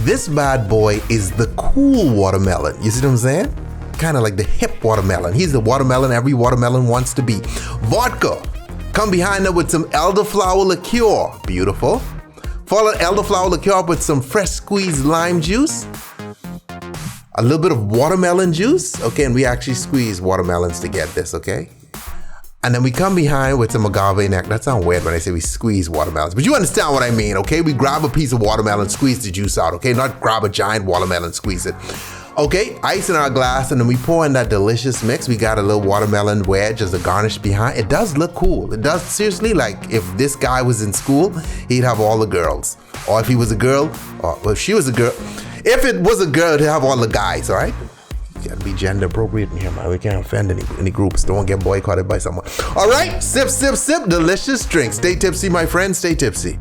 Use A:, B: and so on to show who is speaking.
A: This bad boy is the cool watermelon. You see what I'm saying? Kind of like the hip watermelon. He's the watermelon every watermelon wants to be. Vodka. Come behind it with some elderflower liqueur. Beautiful. Follow elderflower liqueur up with some fresh squeezed lime juice. A little bit of watermelon juice. Okay, and we actually squeeze watermelons to get this, okay? And then we come behind with some agave nectar. That sounds weird when I say we squeeze watermelons, but you understand what I mean, okay? We grab a piece of watermelon, squeeze the juice out, okay? Not grab a giant watermelon, squeeze it. Okay, ice in our glass, and then we pour in that delicious mix. We got a little watermelon wedge as a garnish behind. It does look cool. It does, seriously, like if this guy was in school, he'd have all the girls. Or if he was a girl, or if she was a girl. If it was a girl, he'd have all the guys, all right? You gotta be gender appropriate in here, man. We can't offend any groups. Don't get boycotted by someone. All right, sip, sip, sip. Delicious drink. Stay tipsy, my friend. Stay tipsy.